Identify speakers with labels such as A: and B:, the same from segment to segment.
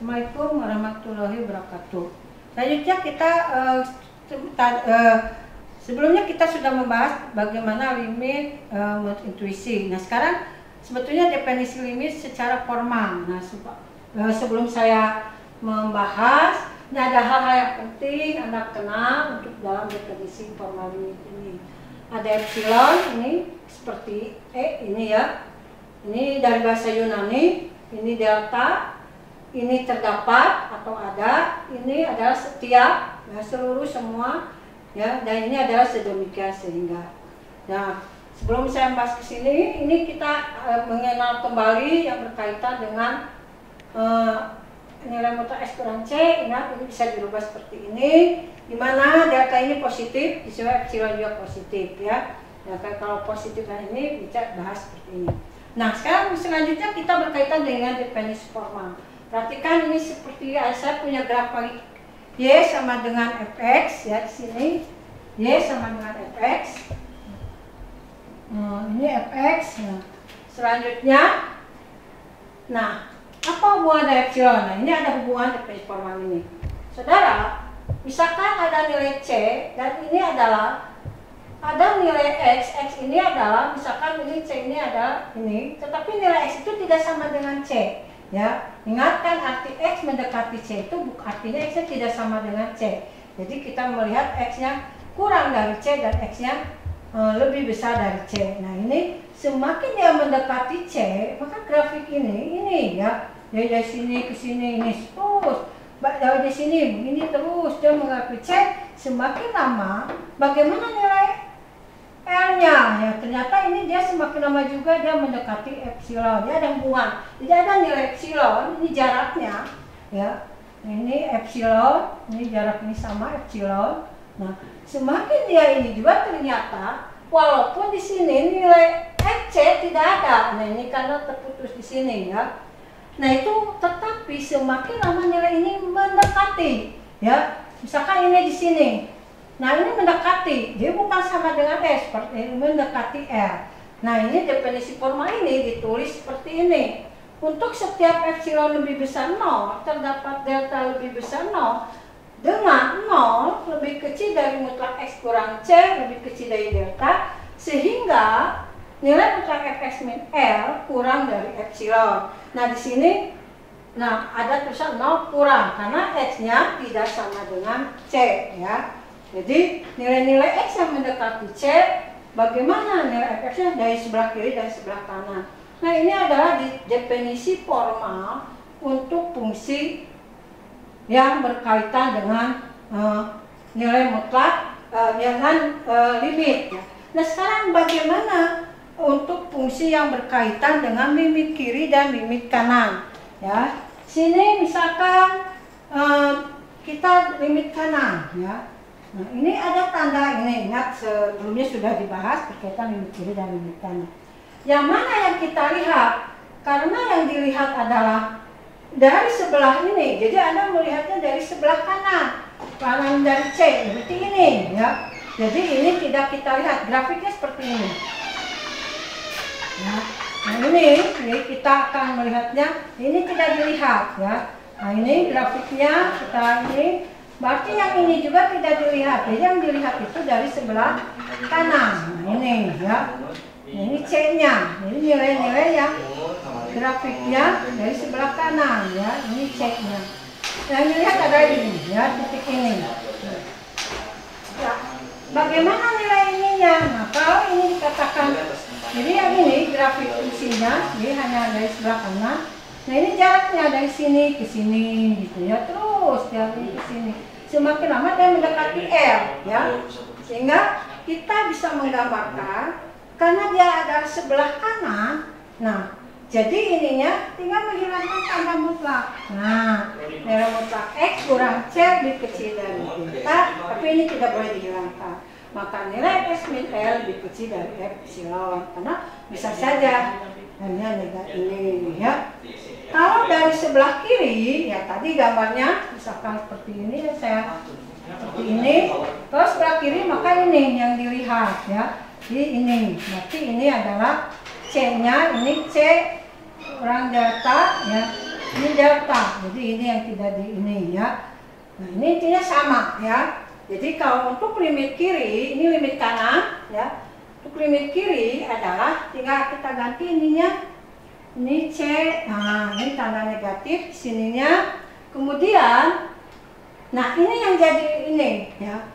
A: Assalamualaikum warahmatullahi wabarakatuh. Selanjutnya kita sebelumnya kita sudah membahas bagaimana limit menurut intuisi. Nah, sekarang sebetulnya definisi limit secara formal. Nah, sebelum saya membahas, ini ada hal-hal yang penting Anda kenal untuk dalam definisi formal limit ini. Ada epsilon, ini seperti ini ya. Ini dari bahasa Yunani, ini delta. Ini terdapat atau ada, ini adalah setiap, ya, seluruh semua, ya, dan ini adalah sedemikian sehingga. Nah, sebelum saya membahas ke sini, ini kita mengenal kembali yang berkaitan dengan nilai mutlak X kurang C. Ingat, ini bisa dirubah seperti ini, di mana delta ini positif, disuruh epsilon juga positif, ya. Ya, kalau positif dan ini bisa bahas seperti ini. Nah, sekarang selanjutnya kita berkaitan dengan definisi formal. Perhatikan ini seperti saya punya grafik Y sama dengan Fx, ya, di sini Y sama dengan Fx. Ini Fx. Nah, selanjutnya, nah, apa hubungan dari epsilon? Nah, ini ada hubungan definisi formal ini. Saudara, misalkan ada nilai C dan ini adalah ada nilai X ini adalah misalkan ini C ini adalah ini, tetapi nilai X itu tidak sama dengan C. Ya, ingatkan arti X mendekati C itu artinya X-nya tidak sama dengan C. Jadi kita melihat X-nya kurang dari C dan X-nya lebih besar dari C. Nah, ini semakin dia mendekati C, maka grafik ini ya, dari sini ke sini ini terus, dari sini ini terus dia mendekati C, semakin lama bagaimana nilai L-nya, ya, ternyata ini dia semakin lama juga dia mendekati epsilon. Dia ada hubungan. Jadi ada nilai epsilon, ini jaraknya, ya. Ini epsilon, ini jarak ini sama epsilon. Nah, semakin dia ini juga ternyata walaupun di sini nilai FC tidak ada. Nah, ini karena terputus di sini, ya. Nah, itu tetapi semakin lama nilai ini mendekati, ya. Misalkan ini di sini. Nah, ini mendekati, dia bukan sama dengan S, seperti ini, mendekati R. Nah, ini definisi formal ini ditulis seperti ini. Untuk setiap epsilon lebih besar 0, terdapat delta lebih besar 0, dengan 0 lebih kecil dari mutlak X kurang C, lebih kecil dari delta, sehingga nilai mutlak Fx min L kurang dari epsilon. Nah, di sini ada tulisan 0 kurang, karena X-nya tidak sama dengan C, ya. Jadi nilai-nilai X yang mendekati C, bagaimana nilai Fx-nya dari sebelah kiri dan sebelah kanan. Nah, ini adalah definisi formal untuk fungsi yang berkaitan dengan nilai mutlak dengan limit. Nah, sekarang bagaimana untuk fungsi yang berkaitan dengan limit kiri dan limit kanan? Ya, sini misalkan kita limit kanan, ya. Nah, ini ada tanda ini, ingat sebelumnya sudah dibahas berkaitan limit kiri dan limit kanan. Yang mana yang kita lihat? Karena yang dilihat adalah dari sebelah ini, jadi Anda melihatnya dari sebelah kanan dari C, seperti ini, ya. Jadi ini tidak kita lihat, grafiknya seperti ini. Ya. Nah, ini kita akan melihatnya, ini tidak dilihat, ya. Nah, ini grafiknya kita ini. Berarti yang ini juga tidak dilihat. Jadi yang dilihat itu dari sebelah kanan. Nah, ini ya. Nah, ini C-nya. Jadi nilai-nilai yang grafiknya dari sebelah kanan, ya. Ini C-nya. Yang dilihat ada ini, ya, titik ini. Ya. Bagaimana nilai ininya? Nah, kalau ini dikatakan, jadi yang ini grafik fungsinya, jadi hanya dari sebelah kanan. Nah, ini jaraknya dari sini ke sini, gitu ya. Terus dari ke sini. Semakin lama dia mendekati L, ya, sehingga kita bisa menggambarkan karena dia ada sebelah kanan. Nah, jadi ininya tinggal menghilangkan tanda mutlak. Nah, nilai mutlak X kurang C lebih kecil dari delta, tapi ini tidak boleh dihilangkan. Maka nilai X min L lebih kecil dari epsilon, karena bisa saja hanya negatif ini, ya. Kalau dari sebelah kiri, ya tadi gambarnya misalkan seperti ini, ya, saya seperti ini. Kalau sebelah kiri maka ini yang dilihat, ya. Jadi ini, berarti ini adalah C-nya, ini C kurang delta, ya. ini delta. Jadi ini yang tidak di ini ya. Nah, ini intinya sama ya. Jadi kalau untuk limit kiri, ini limit kanan ya. Untuk limit kiri adalah tinggal kita ganti ininya. Ini C. Nah, ini tanda negatif sininya. Kemudian nah, ini yang jadi ini ya.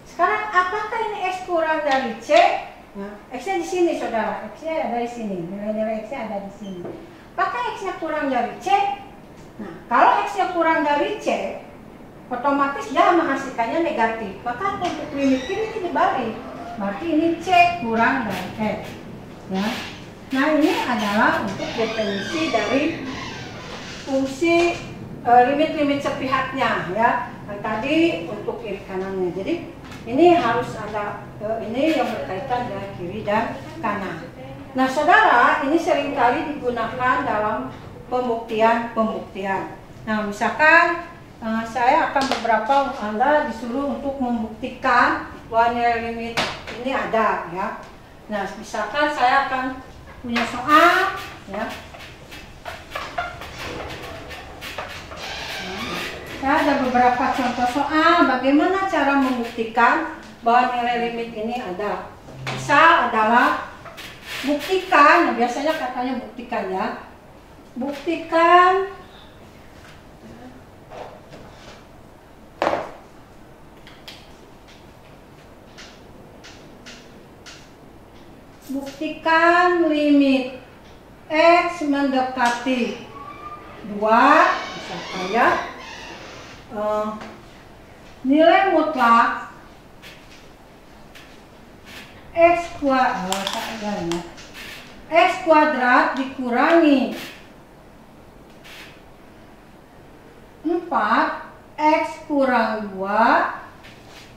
A: Sekarang apakah ini X kurang dari C? Nah, X-nya di sini saudara, X-nya ada di sini, nilai-nilai X-nya ada di sini. Apakah X-nya kurang dari C? Nah, kalau X-nya kurang dari C, otomatis dia menghasilkannya negatif. Maka untuk limit kiri ini dibalik, berarti ini C kurang dari X. Ya. Nah, ini adalah untuk definisi dari fungsi limit-limit sepihaknya ya. Yang tadi untuk kiri kanannya. Jadi ini harus ada ini yang berkaitan dengan kiri dan kanan. Nah, saudara, ini seringkali digunakan dalam pembuktian. Nah, misalkan saya akan beberapa Anda disuruh untuk membuktikan bahwa nilai limit ini ada ya. Nah, misalkan saya akan punya soal ya. Saya ada beberapa contoh soal bagaimana cara membuktikan bahwa nilai limit ini ada. Misal adalah buktikan, biasanya katanya buktikan ya. Buktikan limit X mendekati 2, misalkan ya. Nilai mutlak X kuadrat dikurangi 4 X kurang 2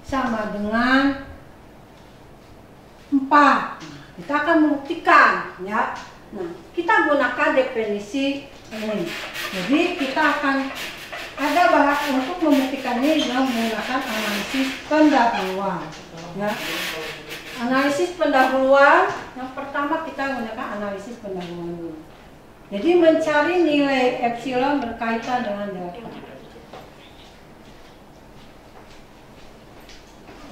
A: sama dengan 4. Kita akan membuktikan ya. Nah, kita gunakan definisi ini. Jadi kita akan ada bahasa untuk membuktikan ini dengan menggunakan analisis pendahuluan ya. Analisis pendahuluan, yang pertama kita gunakan analisis pendahuluan dulu. Jadi mencari nilai epsilon berkaitan dengan delta.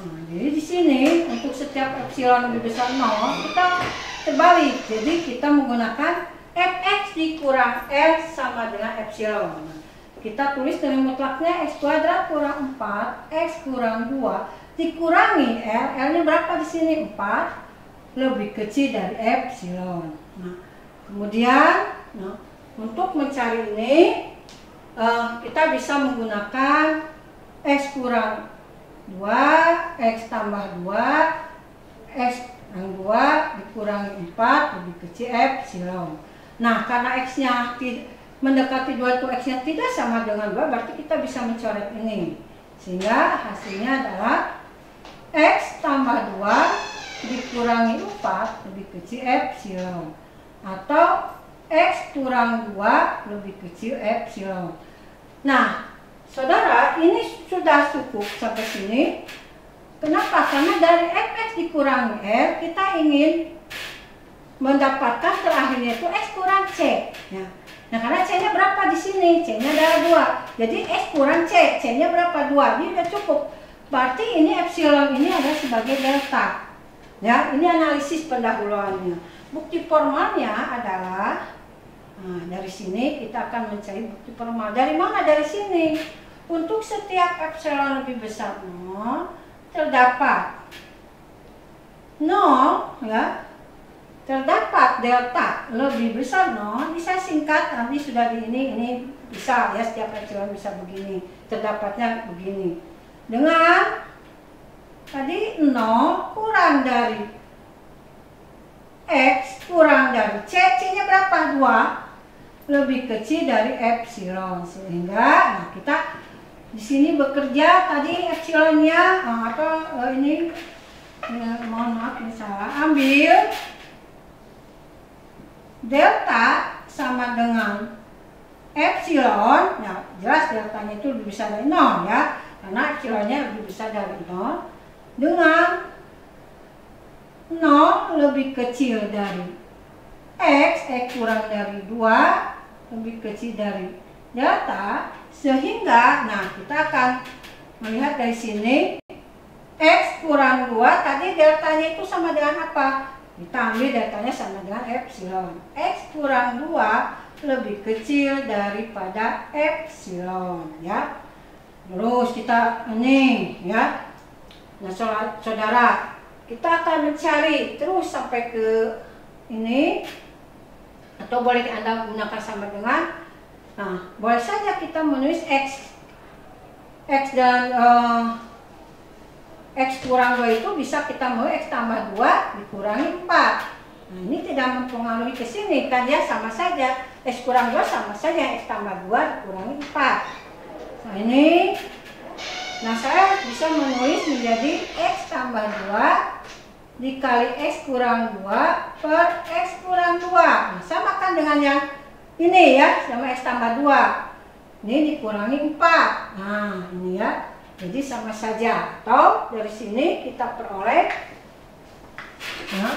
A: Nah, jadi di sini untuk setiap epsilon lebih besar 0 kita terbalik. Jadi kita menggunakan fx dikurang x sama dengan epsilon. Kita tulis nilai mutlaknya X kuadrat kurang 4 X kurang 2 dikurangi L. L-nya berapa di sini? 4 lebih kecil dari epsilon. Nah, kemudian untuk mencari ini kita bisa menggunakan X kurang 2 X tambah 2 X kurang 2 dikurangi 4 lebih kecil epsilon. Nah, karena X-nya mendekati 2 itu X-nya tidak sama dengan 2, berarti kita bisa mencoret ini. Sehingga hasilnya adalah X tambah 2 dikurangi 4 lebih kecil epsilon. Atau X kurang 2 lebih kecil epsilon. Nah, saudara, ini sudah cukup sampai sini. Kenapa? Karena dari fx dikurangi L, kita ingin mendapatkan terakhirnya itu X kurang C. Nah, karena C-nya berapa di sini? C-nya adalah 2. Jadi X kurang C, C-nya berapa? 2. Ini sudah cukup. Berarti ini epsilon ini adalah sebagai delta. Ya, ini analisis pendahuluannya. Bukti formalnya adalah dari sini kita akan mencari bukti formal. Dari mana? Dari sini. Untuk setiap epsilon lebih besar 0 terdapat 0 ya. Terdapat delta lebih besar 0, bisa singkat nanti sudah di ini bisa ya, setiap epsilon bisa begini, terdapatnya begini. Dengan tadi 0 kurang dari X kurang dari C, C-nya berapa? 2 lebih kecil dari epsilon. Sehingga kita di sini bekerja tadi epsilonnya atau ini mohon maaf ini salah, ambil delta sama dengan epsilon, ya jelas deltanya itu lebih besar dari 0 ya, karena epsilonnya lebih besar dari 0, dengan 0 lebih kecil dari X kurang dari 2 lebih kecil dari delta, sehingga nah kita akan melihat dari sini X kurang 2, tadi deltanya itu sama dengan apa? Kita ambil deltanya sama dengan epsilon. X kurang 2 lebih kecil daripada epsilon, ya. Terus kita ini, ya. Nah, saudara, kita akan mencari terus sampai ke ini, atau boleh Anda gunakan sama dengan, nah, boleh saja kita menulis X dan X kurang 2 itu bisa kita mau X tambah 2 dikurangi 4. Nah, ini tidak mempengaruhi ke sini kan, ya, sama saja. X kurang 2 sama saja X tambah 2 dikurangi 4. Nah, ini, nah saya bisa menulis menjadi X tambah 2 dikali X kurang 2 per X kurang 2. Nah, samakan dengan yang ini, ya, sama X tambah 2. Ini dikurangi 4. Nah, ini, ya. Jadi sama saja. Atau dari sini kita peroleh, nah,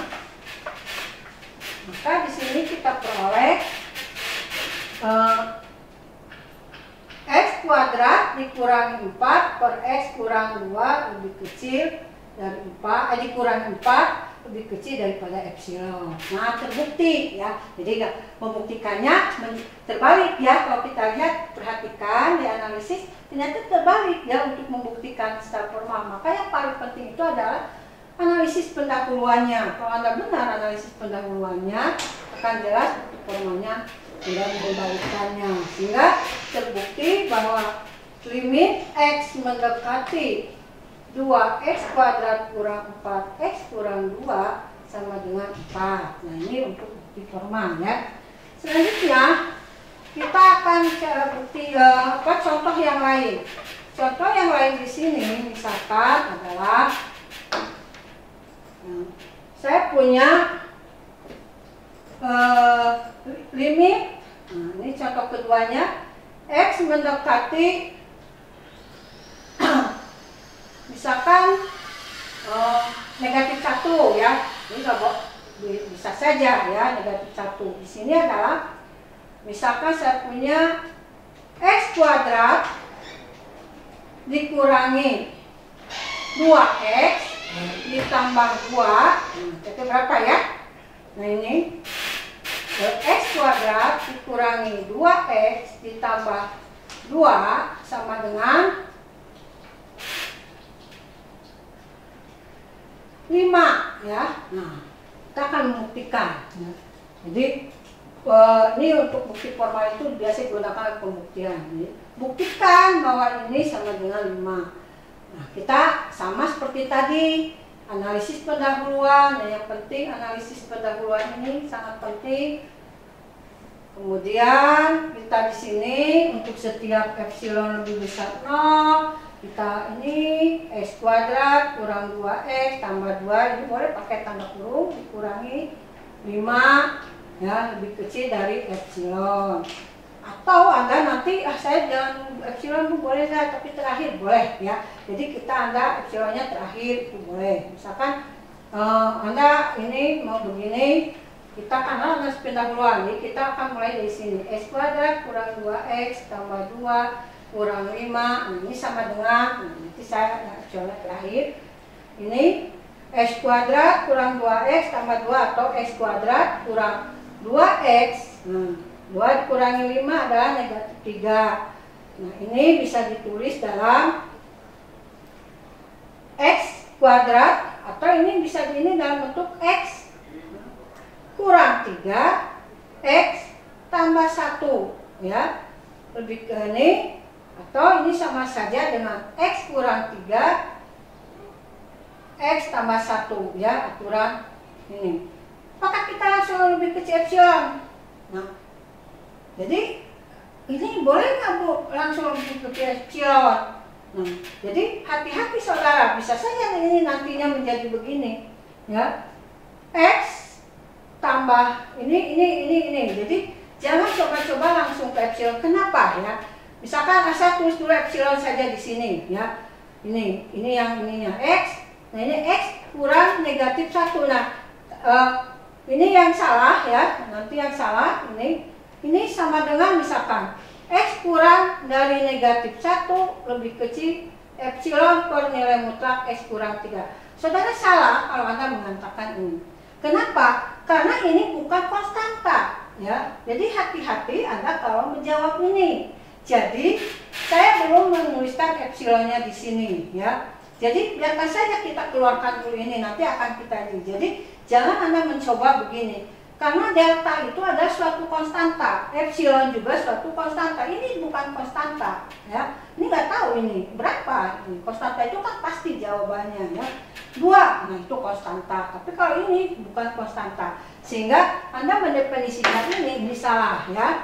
A: maka di sini kita peroleh X kuadrat dikurangi 4 per X kurang 2 lebih kecil dari 4, dikurangi 4 lebih kecil daripada epsilon. Nah, terbukti, ya. Jadi membuktikannya terbalik, ya. Kalau kita lihat, perhatikan di analisis, ternyata terbalik, ya, untuk membuktikan secara formal. Maka yang paling penting itu adalah analisis pendahuluannya. Kalau Anda benar analisis pendahuluannya, akan jelas formalnya tidak membalikkannya. Sehingga terbukti bahwa limit X mendekati 2X kuadrat kurang 4X kurang 2 sama dengan 4. Nah, ini untuk bukti formal, ya. Selanjutnya kita akan bukti contoh yang lain. Contoh yang lain di sini misalkan adalah saya punya limit. Nah, ini contoh keduanya, X mendekati misalkan negatif 1, ya. Ini bisa saja, ya, negatif 1. Di sini adalah misalkan saya punya X kuadrat dikurangi 2X ditambah 2, itu berapa, ya? Nah, ini X kuadrat dikurangi 2X ditambah 2 sama dengan 5, ya. Nah, kita akan membuktikan. Jadi ini untuk bukti formal itu biasa digunakan pembuktian. Jadi, buktikan bahwa ini sama dengan 5. Nah, kita sama seperti tadi, analisis pendahuluan. Nah, yang penting analisis pendahuluan ini sangat penting. Kemudian kita di sini untuk setiap epsilon lebih besar 0, kita ini X kuadrat kurang 2X tambah 2, ini boleh pakai tanda kurung, dikurangi 5, ya, lebih kecil dari epsilon. Atau Anda nanti, saya jangan epsilon itu boleh nggak, tapi terakhir boleh, ya. Jadi Anda epsilonnya terakhir itu boleh. Misalkan Anda ini mau begini, kita kan analisis pendahuluan, jadi kita akan mulai dari sini. X kuadrat kurang 2X tambah 2 kurang 5, nah, ini sama dengan, nah, nanti saya epsilonnya terakhir. Ini X kuadrat kurang 2X tambah 2 atau X kuadrat kurang 2X, 2 dikurangi 5 adalah negatif 3. Nah, ini bisa ditulis dalam X kuadrat, atau ini bisa ini dalam bentuk X kurang 3 X tambah 1, ya, lebih ke ini, atau ini sama saja dengan X kurang 3 X tambah 1, ya, aturan ini. Maka kita langsung lebih kecil epsilon. Nah, jadi ini boleh nggak, Bu, langsung lebih kecil epsilon? Nah, jadi hati-hati saudara, bisa saja ini nantinya menjadi begini, ya, X tambah ini. Jadi jangan coba-coba langsung ke epsilon. Kenapa, ya? Misalkan saya tulis dulu epsilon saja di sini, ya. Ini yang ininya X. Nah, ini X kurang negatif 1. Nah, ini yang salah, ya. Nanti yang salah ini Ini sama dengan misalkan X kurang dari negatif 1 lebih kecil epsilon per nilai mutlak X kurang 3. Saudara salah kalau Anda mengatakan ini. Kenapa? Karena ini bukan konstanta, ya. Jadi hati-hati Anda kalau menjawab ini. Jadi saya belum menuliskan epsilonnya di sini, ya. Jadi biarkan saja kita keluarkan dulu ini, nanti akan kita lihat. Jadi jangan Anda mencoba begini. Karena delta itu adalah suatu konstanta, epsilon juga suatu konstanta. Ini bukan konstanta, ya. Ini nggak tahu ini berapa. Ini konstanta itu kan pasti jawabannya, ya. 2, nah itu konstanta. Tapi kalau ini bukan konstanta, sehingga Anda mendefinisikan ini salah, ya.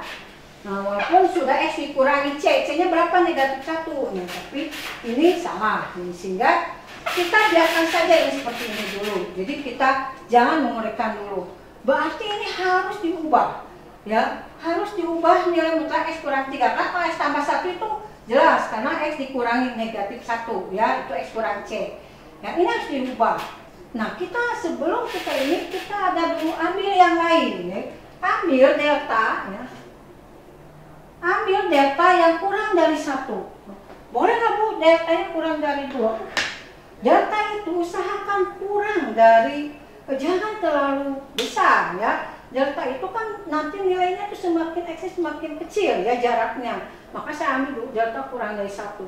A: Nah, walaupun sudah X dikurangi C, C-nya berapa? Negatif 1. Nah, tapi ini salah. Ini, sehingga kita biarkan saja ini seperti ini dulu. Jadi kita jangan menguraikan dulu. Berarti ini harus diubah, ya. Harus diubah nilai mutlak X kurang 3. Karena kalau X tambah 1 itu jelas, karena X dikurangi negatif 1, ya. Itu X kurang C. Ya, ini harus diubah. Nah, kita sebelum kita ini, kita ada dulu ambil yang lain, ya. Ambil delta, ya. Ambil delta yang kurang dari 1. Boleh nggak Bu, delta yang kurang dari 2? Delta itu usahakan kurang dari, jangan terlalu besar, ya. Delta itu kan nanti nilainya itu semakin X semakin kecil, ya, jaraknya. Maka saya ambil dulu delta kurang dari 1.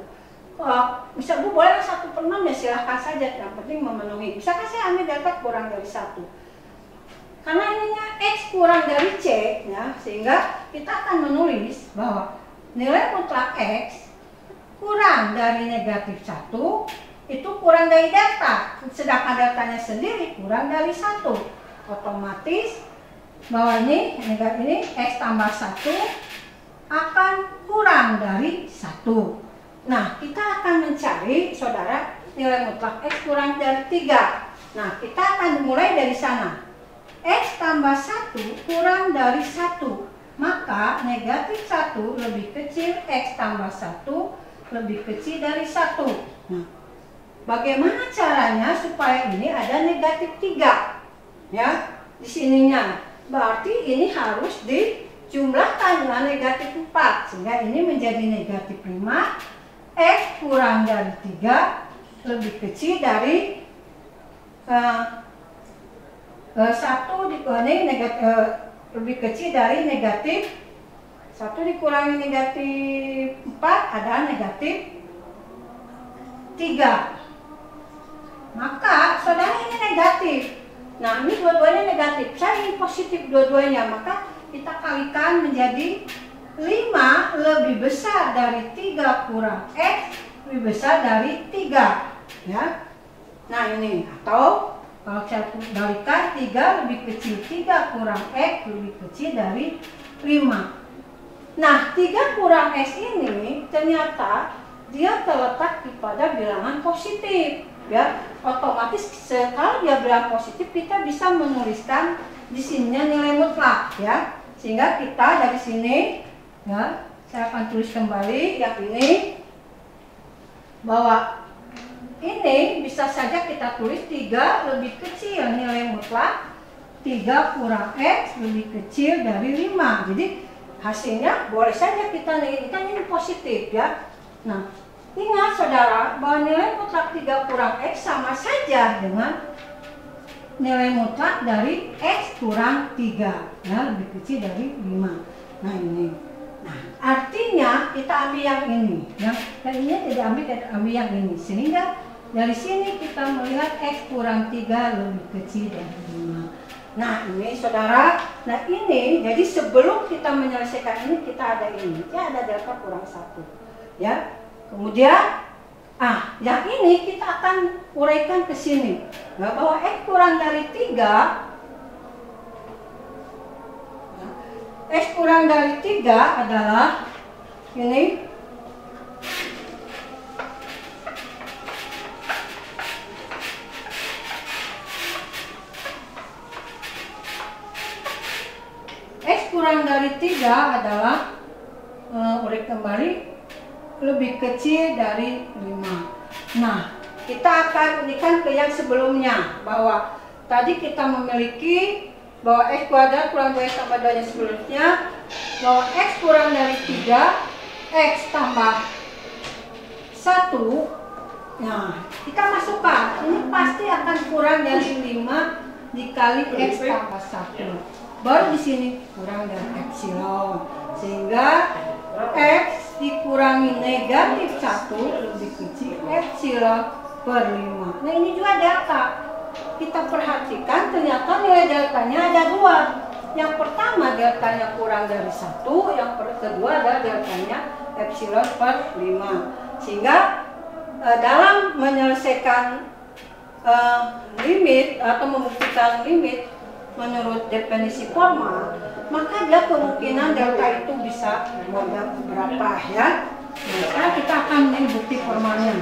A: Bisa Bu, boleh 1/6 ya, silahkan saja, yang penting memenuhi. Misalkan saya ambil delta kurang dari 1. Karena ininya X kurang dari C, ya, sehingga kita akan menulis bahwa nilai mutlak X kurang dari negatif 1 itu kurang dari delta, sedangkan deltanya sendiri kurang dari 1. Otomatis bahwa ini X tambah 1 akan kurang dari 1. Nah, kita akan mencari, saudara, nilai mutlak X kurang dari 3. Nah, kita akan mulai dari sana. X tambah 1 kurang dari 1, maka negatif 1 lebih kecil X tambah 1 lebih kecil dari 1. Nah, bagaimana caranya supaya ini ada negatif 3, ya, di sininya. Berarti ini harus dijumlahkan dengan negatif 4, sehingga ini menjadi negatif 5. X kurang dari 3 lebih kecil dari 1 dikurangi lebih kecil dari negatif 1 dikurangi negatif 4 adalah negatif 3. Maka saudara ini negatif. Nah, ini dua-duanya negatif. Saya ingin positif dua-duanya, maka kita kalikan menjadi 5 lebih besar dari 3 kurang X lebih besar dari 3, ya. Nah, ini atau kalau saya kalikan 3 lebih kecil 3 kurang X lebih kecil dari 5. Nah, 3 kurang X ini ternyata dia terletak pada bilangan positif, ya. Otomatis kalau dia bilangan positif kita bisa menuliskan di sininya nilai mutlak, ya. Sehingga kita dari sini, ya, saya akan tulis kembali yang ini bahwa ini bisa saja kita tulis 3 lebih kecil nilai mutlak 3 kurang X lebih kecil dari 5. Jadi hasilnya boleh saja kita kan ini positif, ya. Nah, ingat saudara bahwa nilai mutlak 3 kurang X sama saja dengan nilai mutlak dari X kurang 3, ya, lebih kecil dari 5. Nah, ini. Nah, artinya kita ambil yang ini, ya. Dan ini tidak ambil yang ini, sehingga dari sini kita melihat X kurang 3 lebih kecil dari 5. Nah, ini saudara, nah ini, jadi sebelum kita menyelesaikan ini, kita ada ini, ya, ada delta kurang 1, ya. Kemudian, yang ini kita akan uraikan ke sini, ya, bahwa X kurang dari 3, X kurang dari 3 adalah ini, kurang dari 3 adalah urip kembali lebih kecil dari 5. Nah, kita akan unikan ke yang sebelumnya bahwa tadi kita memiliki bahwa X kuadrat kurang 2X tambah 2 nya seluruhnya, bahwa X kurang dari 3, X tambah 1. Nah, kita masukkan, ini pasti akan kurang dari 5 dikali X tambah 1. Baru di sini kurang dari epsilon. Sehingga X dikurangi negatif 1 lebih kecil epsilon per 5. Nah, ini juga delta. Kita perhatikan ternyata nilai deltanya ada 2. Yang pertama deltanya kurang dari 1, yang kedua adalah deltanya epsilon per 5. Sehingga dalam menyelesaikan limit atau membuktikan limit menurut definisi formal, maka dia kemungkinan delta itu bisa ada berapa ya. Nah, sekarang kita akan mengambil bukti formalnya.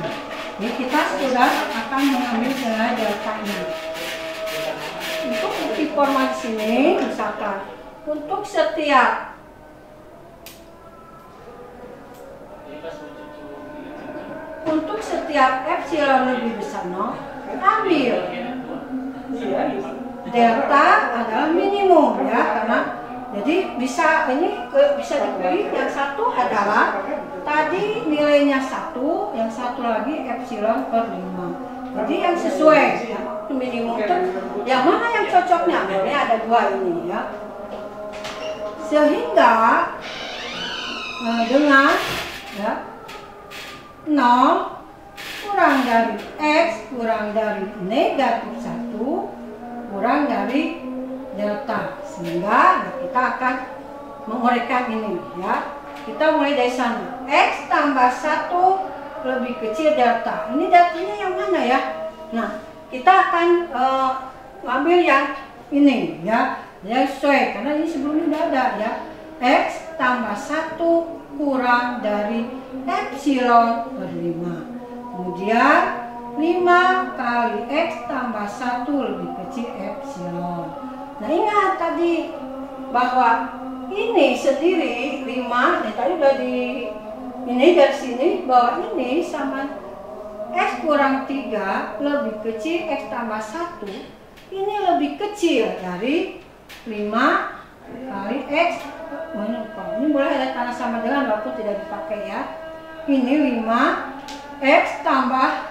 A: Jadi kita sudah akan mengambil nilai deltanya. Untuk bukti formal di sini, misalkan untuk setiap epsilon lebih besar 0, ambil delta adalah minimum ya, karena jadi bisa bisa dipilih. Yang satu adalah tadi nilainya 1, yang satu lagi epsilon per 5. Jadi yang sesuai ya, minimum itu yang mana yang cocoknya? Ini ada 2 ini ya. Sehingga dengan ya 0 kurang dari X kurang dari negatif 1 kurang dari delta, sehingga kita akan menguraikan ini ya. Kita mulai dari sana, X tambah 1 lebih kecil delta. Ini deltanya yang mana ya? Nah, kita akan ngambil yang ini ya, yang sesuai karena ini sebelumnya sudah ada ya. X tambah 1 kurang dari epsilon per 5. Kemudian 5 kali X tambah 1 lebih kecil epsilon. Nah, ingat tadi bahwa ini sendiri 5, dan tadi udah ini dari sini bahwa ini sama X kurang 3 lebih kecil X tambah 1. Ini lebih kecil dari 5 kali X. Ini boleh ada tanda sama dengan walaupun tidak dipakai ya. Ini 5 X tambah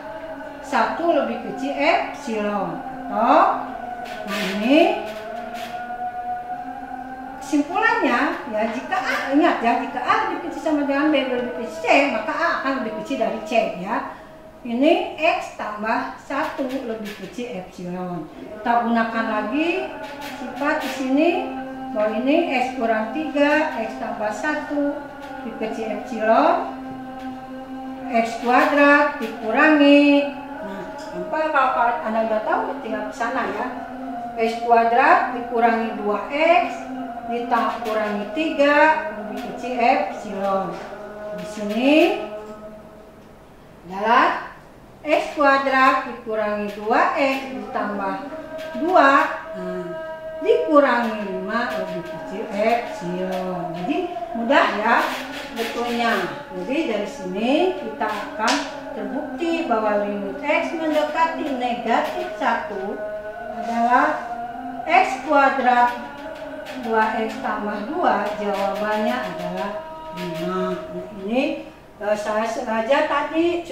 A: 1 lebih kecil epsilon. Atau ini kesimpulannya ya, jika A, ingat ya, jika A lebih kecil sama dengan B lebih kecil C, maka A akan lebih kecil dari C ya. Ini X tambah 1 lebih kecil epsilon. Kita gunakan lagi sifat di sini bahwa ini X kurang 3 X tambah 1 lebih kecil epsilon, X kuadrat dikurangi. Nah, kalau Anda sudah tahu tinggal ke sana ya. X kuadrat dikurangi 2X dikurangi 3 lebih kecil epsilon. Di sini adalah X kuadrat dikurangi 2X ditambah 2 dikurangi 5 lebih kecil epsilon. Jadi mudah ya betulnya. Jadi dari sini kita akan terbukti bahwa limit X mendekati negatif 1 adalah X kuadrat 2X tambah 2, jawabannya adalah 5. Nah, ini saya sengaja tadi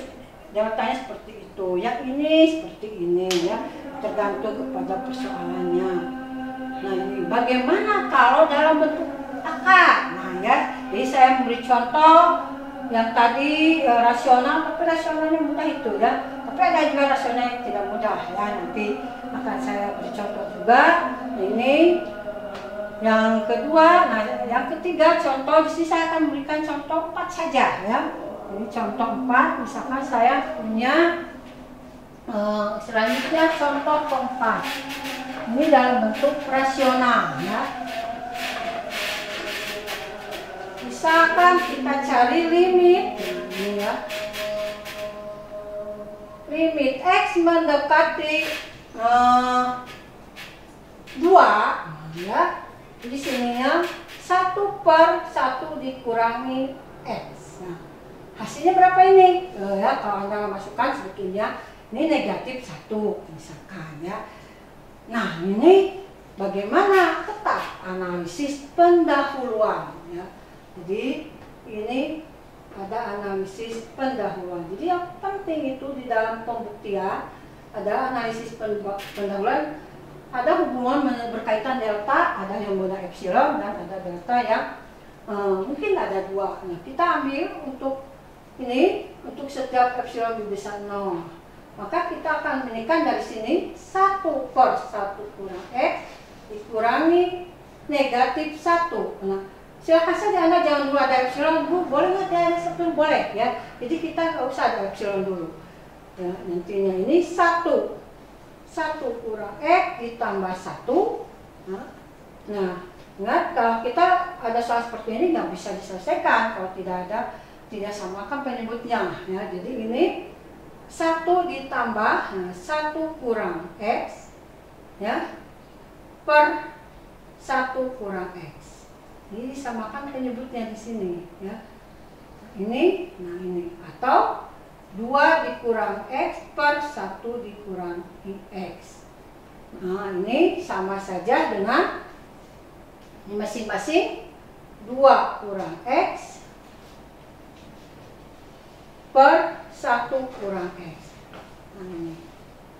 A: deltanya seperti itu, yang ini seperti ini ya, tergantung kepada persoalannya. Nah, ini bagaimana kalau dalam bentuk akar? Nah ya, jadi saya memberi contoh yang tadi rasional, tapi rasionalnya mudah itu ya. Tapi ada juga rasional yang tidak mudah ya, nanti akan saya beri contoh juga. Ini yang kedua, nah yang ketiga contoh, di sini saya akan memberikan contoh 4 saja ya. Ini contoh 4, misalkan saya punya selanjutnya contoh keempat. Ini dalam bentuk rasional ya. Misalkan kita cari limit ini ya. Limit X mendekati 2 ya. Di sininya 1/1 dikurangi X. Nah, hasilnya berapa ini? Ya, kalau Anda masukkan sebetulnya ini negatif 1 misalkan ya. Nah, ini bagaimana tetap analisis pendahuluan ya. Jadi ini ada analisis pendahuluan. Jadi yang penting itu di dalam pembuktian ada analisis pendahuluan, ada hubungan berkaitan delta, ada yang beda epsilon, dan ada delta yang mungkin ada dua. Nah, kita ambil untuk ini, untuk setiap epsilon lebih besar 0, maka kita akan menekan dari sini 1/1 kurang X dikurangi negatif 1. Nah, silakan saja Anda, jangan dulu ada epsilon dulu, boleh nggak ada epsilon? Boleh ya. Jadi kita nggak usah ada epsilon dulu. Ya, nantinya ini 1 kurang X ditambah 1. Nah, ingat kalau kita ada soal seperti ini nggak bisa diselesaikan kalau tidak samakan penyebutnya ya. Jadi ini 1 ditambah 1 kurang X ya per 1 kurang X. Ini disamakan penyebutnya di sini ya. Ini, nah ini, atau 2 dikurang X per 1 dikurang X. Nah ini sama saja dengan masing-masing 2 kurang X per 1 kurang X. Nah ini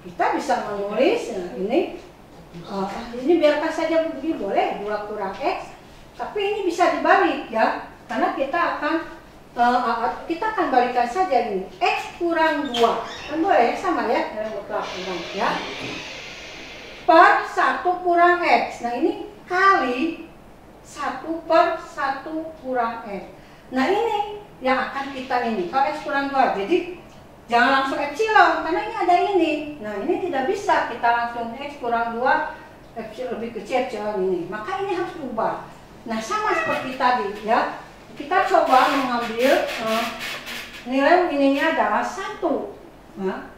A: kita bisa menulis, nah ini biarkan saja begini, boleh 2 kurang X, tapi ini bisa dibalik ya, karena kita akan balikan saja ini X kurang 2, kan boleh sama ya, ya, per 1 kurang X. Nah ini kali 1 per 1 kurang X. Nah ini yang akan kita ini, kalau X kurang 2, jadi jangan langsung epsilon, karena ini ada ini. Nah ini tidak bisa kita langsung X kurang 2 epsilon lebih kecil epsilon ini, maka ini harus diubah. Nah sama seperti tadi ya, kita coba mengambil nilai ininya adalah 1 nah,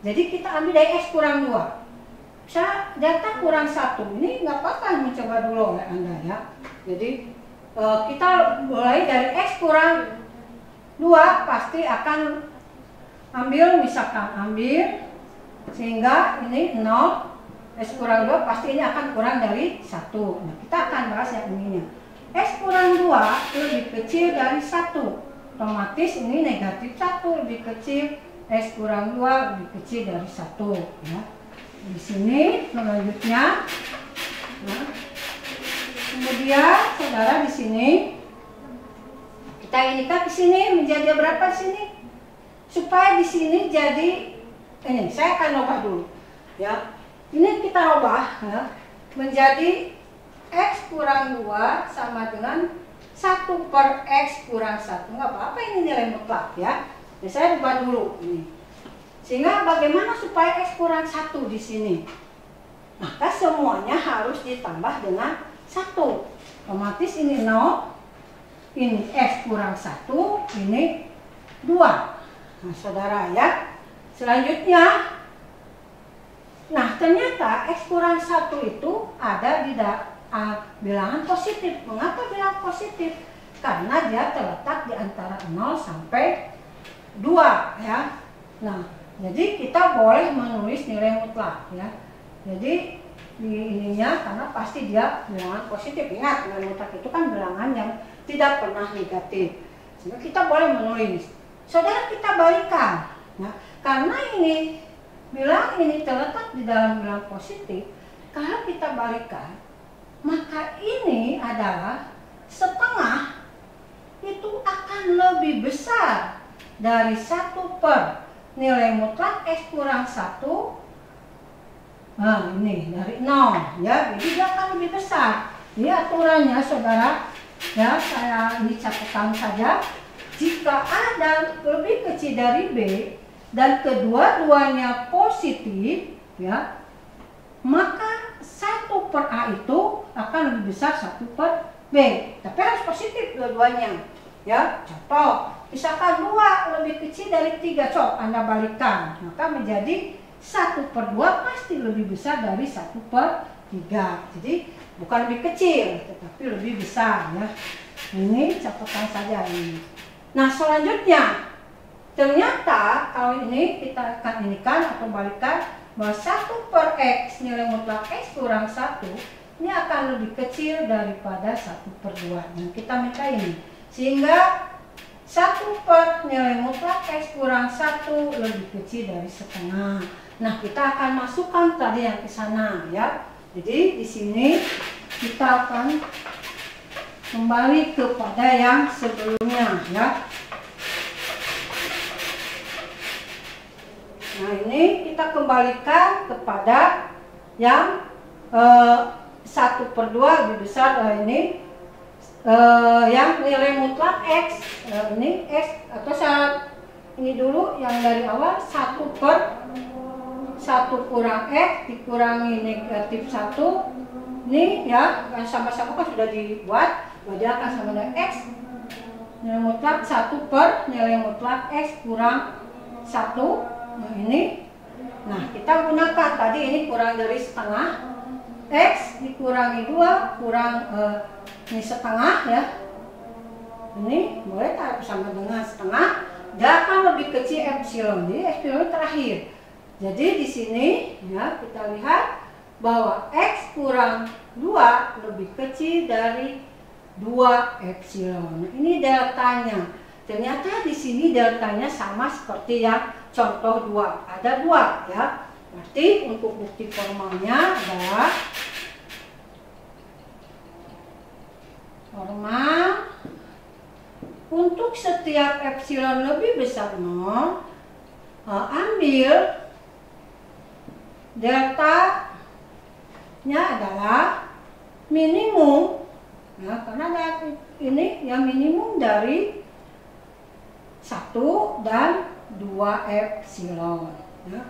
A: jadi kita ambil dari X kurang 2, bisa delta kurang 1, ini nggak apa-apa, mencoba dulu ya Anda ya. Jadi kita mulai dari X kurang 2, pasti akan misalkan ambil sehingga ini 0, X kurang 2 pasti ini akan kurang dari 1. Nah, kita akan bahas yang ininya. X kurang 2 lebih kecil dari 1, otomatis ini negatif 1 lebih kecil, X kurang 2 lebih kecil dari 1 ya. Di sini selanjutnya, nah, kemudian saudara di sini kita inikan ke sini menjadi berapa di sini? Supaya di sini jadi ini, saya akan ubah dulu ya. Ini kita ubah ya, menjadi X kurang 2 sama dengan 1 per X kurang 1. Nggak apa-apa, ini nilai mutlak ya. Jadi saya ubah dulu ini. Sehingga bagaimana supaya X kurang 1 di sini? Maka semuanya harus ditambah dengan 1. Otomatis ini 0, ini X kurang 1, ini 2. Nah saudara ya, selanjutnya, nah ternyata X kurang 1 itu ada di bilangan positif. Mengapa bilangan positif? Karena dia terletak di antara 0 sampai 2 ya. Nah jadi kita boleh menulis nilai mutlak ya. Jadi di ininya karena pasti dia bilangan positif. Ingat, nilai mutlak itu kan bilangan yang tidak pernah negatif. Sehingga kita boleh menulis. Saudara kita balikan, ya, karena ini bilangan ini terletak di dalam bilangan positif. Kalau kita balikan, maka ini adalah setengah itu akan lebih besar dari 1 per nilai mutlak X kurang 1. Nah ini dari 0 ya, jadi dia akan lebih besar. Ini aturannya saudara ya, saya ini catatan saja. Jika A dan lebih kecil dari B dan kedua-duanya positif ya, maka 1 per A itu akan lebih besar 1 per B. Tapi harus positif dua-duanya ya. Contoh, misalkan 2 lebih kecil dari 3, coba Anda balikkan, maka menjadi 1 per 2 pasti lebih besar dari 1 per 3. Jadi bukan lebih kecil, tetapi lebih besar ya. Ini catatan saja ini. Nah selanjutnya, ternyata kalau ini kita akan inikan atau balikan bahwa 1 per X nilai mutlak X kurang 1 ini akan lebih kecil daripada 1/2. Nah, kita minta ini. Sehingga 1 per nilai mutlak X kurang 1 lebih kecil dari setengah. Nah, kita akan masukkan tadi yang ke sana ya. Jadi di sini kita akan kembali kepada yang sebelumnya ya. Nah, ini kita kembalikan kepada yang 1/2 lebih besar ini yang nilai mutlak X. Ini X atau saat ini dulu yang dari awal 1 kurang X dikurangi negatif 1. Ini ya sama-sama kan sudah dibuat, berarti akan sama dengan X nilai mutlak 1 per nilai mutlak X kurang 1. Nah, ini. Nah, kita gunakan tadi ini kurang dari setengah. X dikurangi 2 kurang ini setengah ya. Ini boleh tak sama dengan setengah. Dia akan lebih kecil epsilon. Jadi epsilon terakhir. Jadi di sini ya kita lihat bahwa X kurang 2 lebih kecil dari 2 epsilon. Nah, ini deltanya. Ternyata di sini deltanya sama seperti yang contoh 2. Ada 2 ya. Berarti untuk bukti formalnya adalah formal untuk setiap epsilon lebih besar 0, ambil deltanya adalah minimum ya, karena ini yang minimum dari 1 dan 2 epsilon ya.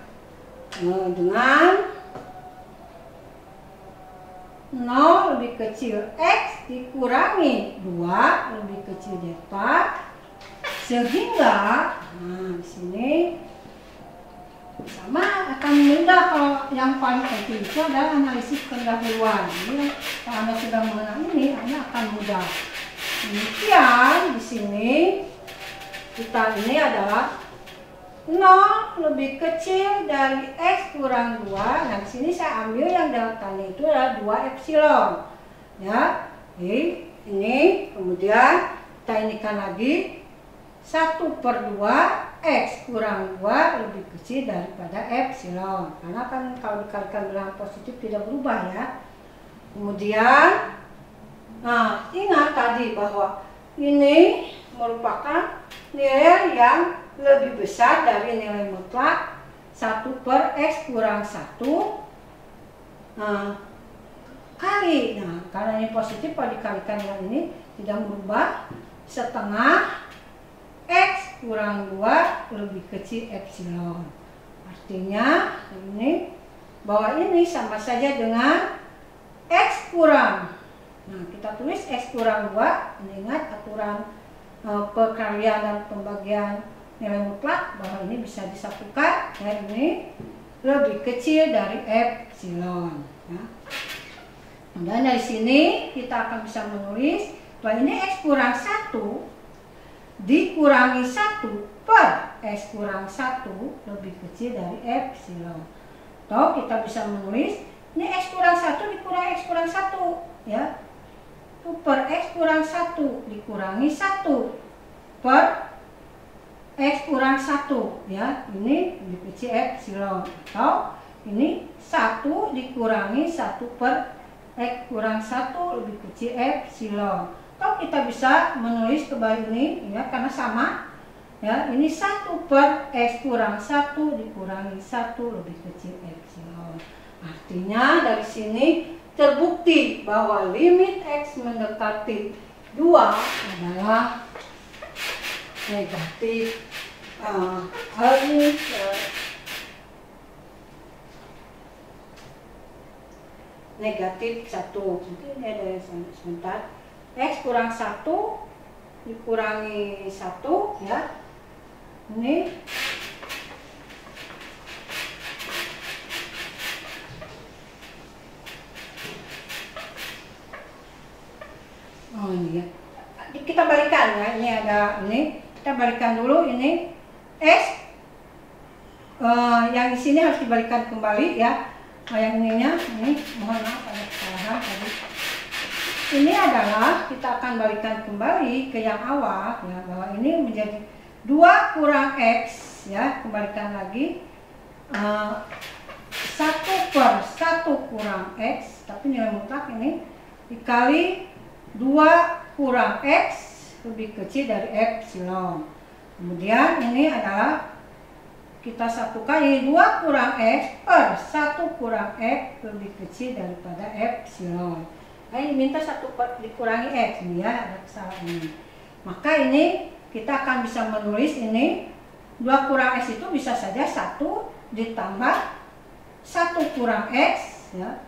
A: Dengan 0 lebih kecil X dikurangi 2 lebih kecil delta, sehingga di sini sama akan mudah. Kalau yang paling penting itu adalah analisis pendahuluan. Jadi kalau Anda sudah mengenal ini, Anda akan mudah. Kemudian di sini kita ini adalah 0 lebih kecil dari X kurang 2. Nah, di sini saya ambil yang deltanya itu adalah 2 epsilon. Ya. Ini kemudian kita inikan lagi 1/2 X kurang 2 lebih kecil daripada epsilon. Karena kan kalau dikalikan bilangan positif tidak berubah ya. Kemudian ingat tadi bahwa ini merupakan nilai yang lebih besar dari nilai mutlak 1 per X kurang 1 kali. Nah, karena ini positif, kalau dikalikan dengan ini tidak berubah, setengah X kurang 2 lebih kecil epsilon. Artinya ini bahwa ini sama saja dengan X kurang. Nah, kita tulis X kurang 2. Ingat aturan perkalian dan pembagian nilai mutlak bahwa ini bisa disatukan ya, ini lebih kecil dari epsilon ya. Dan dari sini kita akan bisa menulis bahwa ini X kurang 1 dikurangi 1 per X kurang 1 lebih kecil dari epsilon. Atau kita bisa menulis ini X kurang 1 dikurangi X kurang 1 ya, per X kurang 1 dikurangi 1 per X kurang 1 ya, ini lebih kecil epsilon. Atau ini 1 dikurangi 1 per X kurang 1 lebih kecil epsilon. Atau kita bisa menulis kembali ini ya, karena sama ya, ini 1 per X kurang 1 dikurangi 1 lebih kecil epsilon. Artinya dari sini terbukti bahwa limit X mendekati 2 adalah negatif negatif 1. Mungkin ini ada sebentar. X kurang 1 dikurangi 1 ya. Ini ini ya. Kita balikan ya. Ini ada ini. Kita balikan dulu ini S yang di sini harus dibalikan kembali ya. Yang ininya ini mohon maaf ada kesalahan. ya tadi. Ini adalah kita akan balikan kembali ke yang awal ya, bahwa ini menjadi 2 kurang X ya, kembalikan lagi 1 per 1 kurang X, tapi nilai mutlak ini dikali 2 kurang X lebih kecil dari epsilon. Kemudian ini adalah kita satukan, ini 2 kurang X per 1 kurang X lebih kecil daripada epsilon. Nah, ini minta 1 per dikurangi X ini ya, ada kesalahan ini. Maka ini kita akan bisa menulis ini 2 kurang X itu bisa saja 1 ditambah 1 kurang X ya,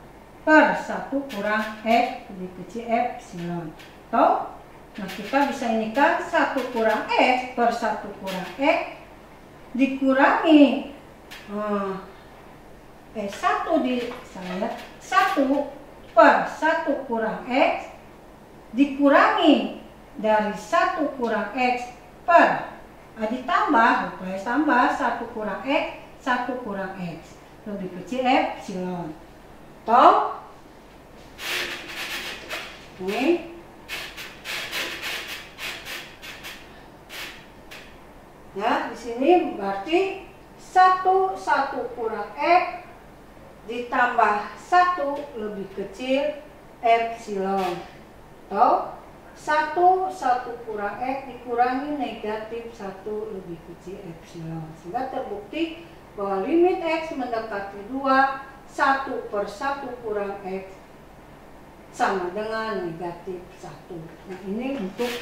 A: per 1 kurang X lebih kecil epsilon. Atau nah kita bisa ini kan 1 kurang X per 1 kurang X dikurangi 1 per 1 kurang X dikurangi dari 1 kurang X per ditambah 1 kurang X 1 kurang X lebih kecil epsilon. Atau ini ya, di sini berarti 1 kurang X ditambah 1 lebih kecil epsilon, atau 1 kurang X dikurangi negatif 1 lebih kecil epsilon. Sehingga terbukti bahwa limit X mendekati 2, 1 per 1 kurang X sama dengan negatif 1. Nah, ini untuk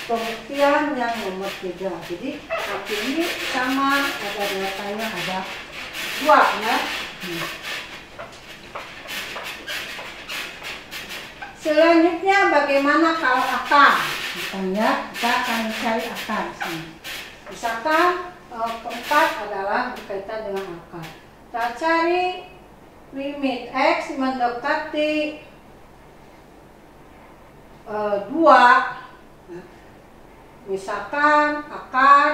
A: pembuktian yang nomor 3. Jadi waktu ini sama, ada datanya ada 2 ya. Selanjutnya bagaimana kalau akar? Misalnya kita akan mencari akar di sini. Misalkan keempat adalah berkaitan dengan akar. Kita cari limit X mendekati 2. Misalkan akar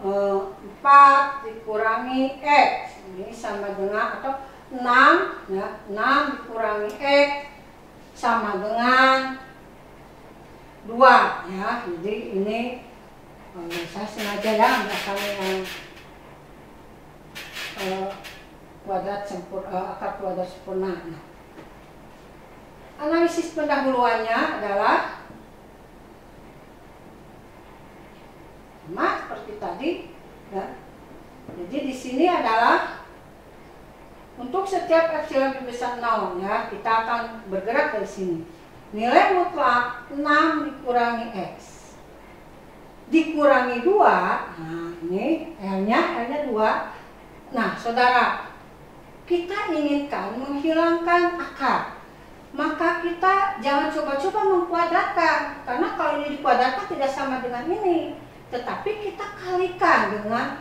A: 4 dikurangi X ini sama dengan, atau 6 ya, 6 dikurangi X sama dengan 2 ya. Jadi ini saya sengaja ya misalnya yang kuadrat sempurna, akar kuadrat sempurna. Nah, analisis pendahuluannya adalah sama seperti tadi ya. Jadi di sini adalah untuk setiap epsilon lebih besar 0 ya, kita akan bergerak dari sini. Nilai mutlak 6 dikurangi X dikurangi 2. Nah, ini L-nya 2. Nah, saudara, kita inginkan menghilangkan akar. Maka kita jangan coba-coba mengkuadratkan, karena kalau ini dikuadratkan tidak sama dengan ini. Tetapi kita kalikan dengan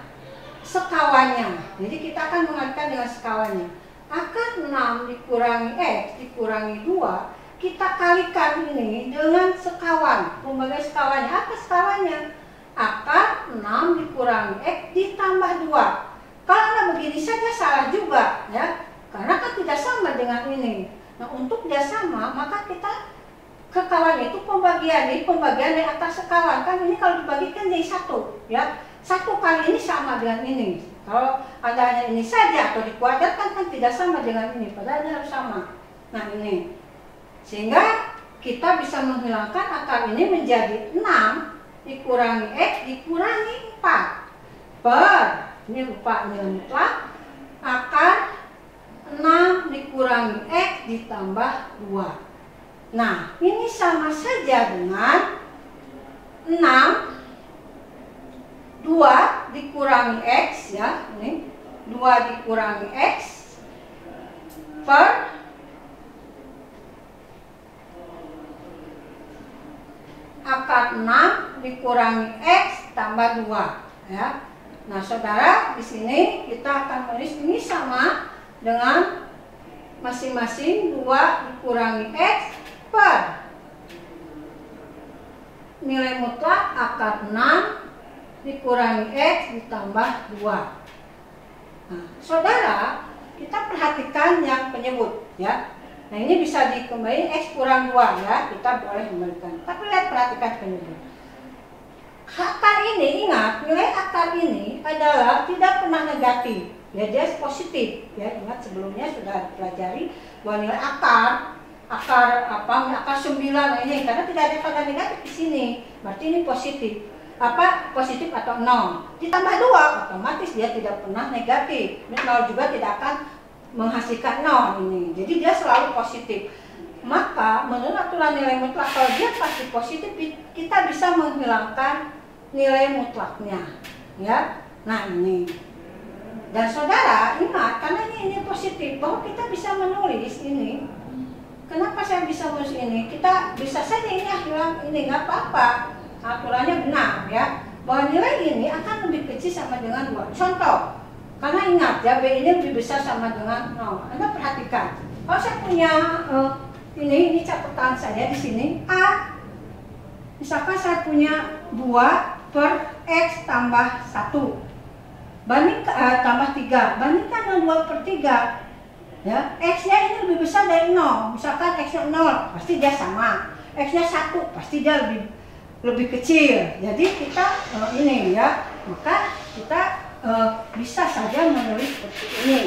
A: sekawannya. Jadi kita akan mengalikan dengan sekawannya. Akar 6 dikurangi X dikurangi 2, kita kalikan ini dengan sekawan. Pembagian sekawannya, apa sekawannya? Akar 6 dikurangi X ditambah 2. Kalau Anda begini saja salah juga ya, karena kan tidak sama dengan ini. Nah, untuk dia sama, maka kita ke kawannya itu pembagian, jadi pembagian dari atas sekawan. Kan ini kalau dibagikan jadi 1 ya. 1 kali ini sama dengan ini. Kalau ada hanya ini saja atau dikuadratkan kan tidak sama dengan ini, padahal ini harus sama. Nah, ini sehingga kita bisa menghilangkan akar ini menjadi 6 dikurangi X dikurangi 4 per, ini lupa nilai mutlak, akar 6 dikurangi X ditambah 2. Nah, ini sama saja dengan 6 2 dikurangi X ya, ini 2 dikurangi X per akar 6 dikurangi X tambah 2 ya. Nah, saudara, di sini kita akan menulis ini sama dengan masing-masing 2 dikurangi X per nilai mutlak akar 6 dikurangi X ditambah 2. Nah, saudara, kita perhatikan yang penyebut ya. Nah ini bisa dikembalikan X kurang 2 ya, kita boleh kembalikan. Tapi lihat perhatikan penyebut. Akar ini, ingat nilai akar ini adalah tidak pernah negatif ya, dia positif ya. Ingat sebelumnya sudah pelajari bahwa nilai akar 9 ini karena tidak ada tanda negatif di sini, berarti ini positif. Positif atau 0 ditambah 2 otomatis dia tidak pernah negatif. 0 juga tidak akan menghasilkan 0 ini, jadi dia selalu positif. Maka menurut aturan nilai mutlak kalau dia pasti positif, kita bisa menghilangkan nilai mutlaknya ya. Nah ini, dan saudara ingat karena ini positif bahwa kita bisa menulis ini. Kenapa saya bisa menulis ini? Kita bisa saja ini hilang ini, nggak apa-apa, aturannya benar ya, bahwa nilai ini akan lebih kecil sama dengan 2. Contoh, karena ingat ya B ini lebih besar sama dengan 0. Anda perhatikan, kalau saya punya ini catatan saya di sini A, misalkan saya punya 2 per X tambah 1 tambah 3, bandingkan dengan 2 per 3 ya, X-nya ini lebih besar dari 0. Misalkan X-nya 0, pasti dia sama. X-nya 1, pasti dia lebih kecil. Jadi kita ini ya, maka kita bisa saja menulis seperti ini.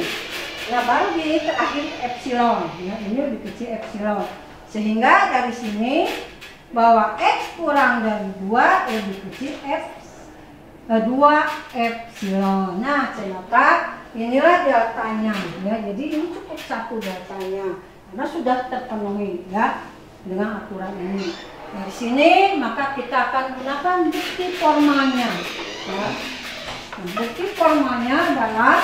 A: Nah baru di terakhir epsilon ya, ini lebih kecil epsilon. Sehingga dari sini bahwa X kurang dari 2 lebih kecil 2 epsilon. Nah ternyata inilah deltanya ya, jadi ini cukup 1 deltanya karena sudah terpenuhi ya dengan aturan ini. Dari sini maka kita akan gunakan bukti formalnya ya. Nah, bukti formalnya adalah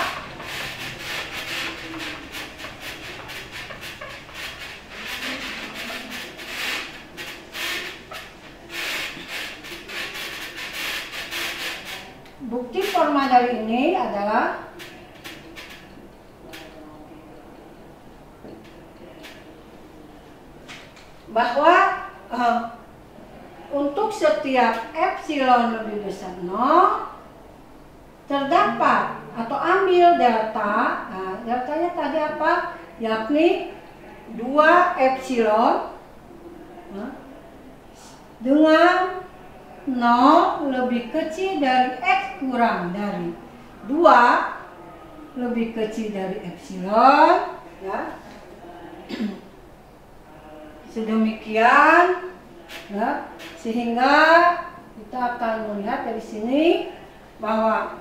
A: bukti formal dari ini adalah bahwa untuk setiap epsilon lebih besar 0 terdapat atau ambil delta. Nah, deltanya tadi apa? Yakni 2 epsilon dengan 0 lebih kecil dari X kurang dari 2 lebih kecil dari epsilon ya. Sedemikian ya, sehingga kita akan melihat dari sini bahwa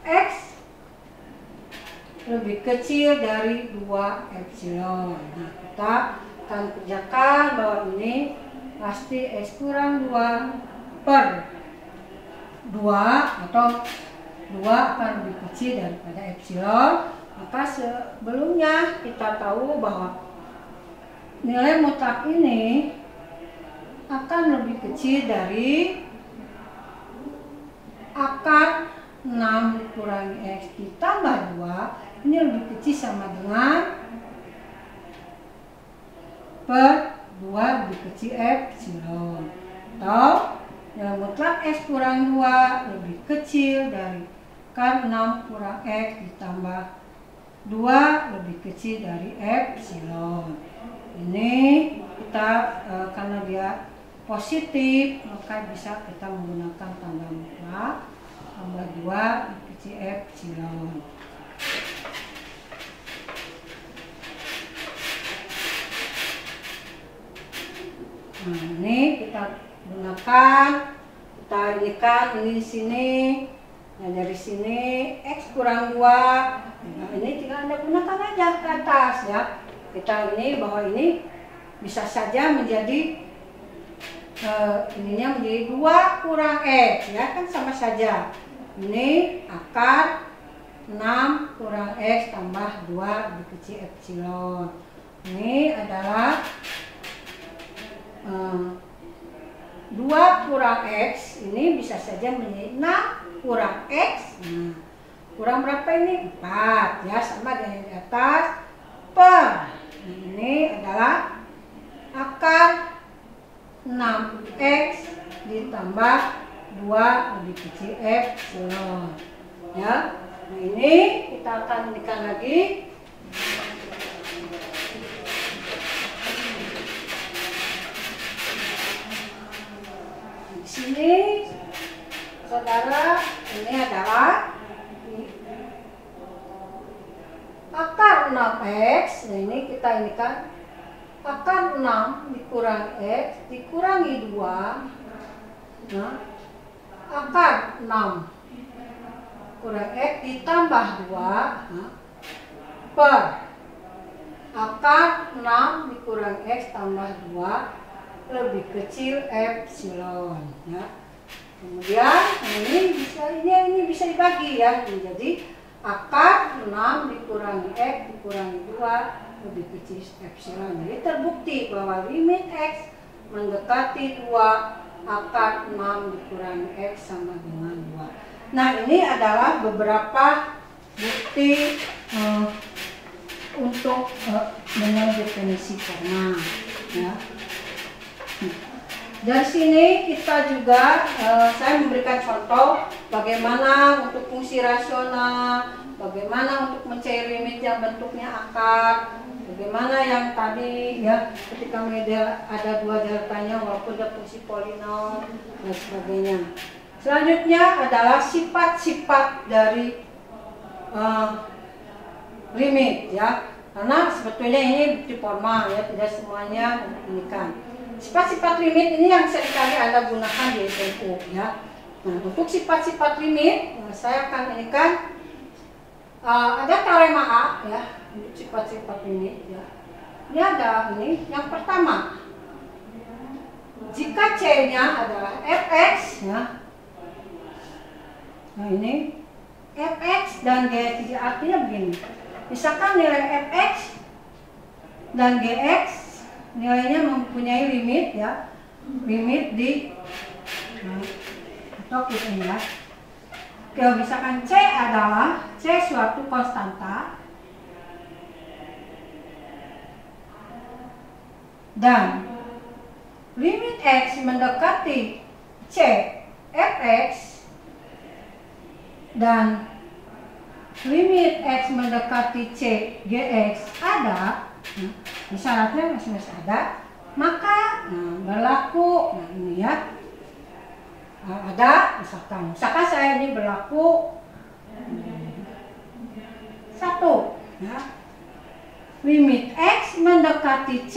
A: X lebih kecil dari 2 epsilon. Nah, kita akan kerjakan bahwa ini pasti X kurang 2 per 2 atau 2 akan lebih kecil daripada epsilon. Maka sebelumnya kita tahu bahwa nilai mutlak ini akan lebih kecil dari akar 6 dikurangi X ditambah 2. Ini lebih kecil sama dengan per 2 lebih kecil epsilon. Atau nilai mutlak X kurang 2 lebih kecil dari akar 6 kurang X ditambah 2 lebih kecil dari epsilon. Ini kita karena dia positif maka bisa kita menggunakan tanda mutlak tambah 2 lebih kecil epsilon. Nah ini kita gunakan, kita inikan ini di sini. Nah dari sini X kurang 2. Nah ini tinggal Anda gunakan aja ke atas ya. Kita ini bahwa ini bisa saja menjadi ininya menjadi 2 kurang X ya, kan sama saja. Ini akar 6 kurang X tambah 2 lebih kecil epsilon. Ini adalah 2 kurang X ini bisa saja menjadi 6 kurang X. Nah, kurang berapa ini? 4 ya, sama dengan di atas per. Nah, ini adalah akar 6X ditambah 2 lebih kecil epsilon ya. Nah ini kita akan inikan lagi Di sini, saudara, ini adalah akar 6x. Nah, ini kita ini kan akar 6 dikurangi x dikurangi 2. Nah, akar 6 kurang x ditambah 2, nah, per akar 6 dikurang x tambah 2 lebih kecil epsilon, ya. Kemudian ini bisa dibagi, ya, menjadi akar 6 dikurangi x dikurangi 2 lebih kecil epsilon. Jadi terbukti bahwa limit x mendekati 2, akar 6 dikurangi x sama dengan 2. Nah, ini adalah beberapa bukti untuk dengan definisi formal, ya. Dari sini kita juga saya memberikan contoh bagaimana untuk fungsi rasional, bagaimana untuk mencari limit yang bentuknya akar, bagaimana yang tadi, ya, ketika ada 2 deltanya walaupun ada fungsi polinom dan sebagainya. Selanjutnya adalah sifat-sifat dari limit, ya, karena sebetulnya ini bukti formal, ya, tidak semuanya membuktikan. Sifat-sifat limit ini yang seringkali Anda gunakan di SMU, ya. Nah, untuk sifat-sifat limit, saya akan inikan ada teorema A, ya, untuk sifat-sifat limit, ya. Ini ada ini yang pertama, jika C-nya adalah fx, ya. Nah, ini fx dan gx, artinya begini. Misalkan nilai fx dan gx nilainya mempunyai limit, ya, limit di atau kita, ya. Kalau misalkan C adalah suatu konstanta dan limit x mendekati C fx dan limit x mendekati C gx ada, syaratnya masih ada, maka berlaku, ini, ya, ada misalkan saya ini berlaku 1, ya, limit x mendekati C,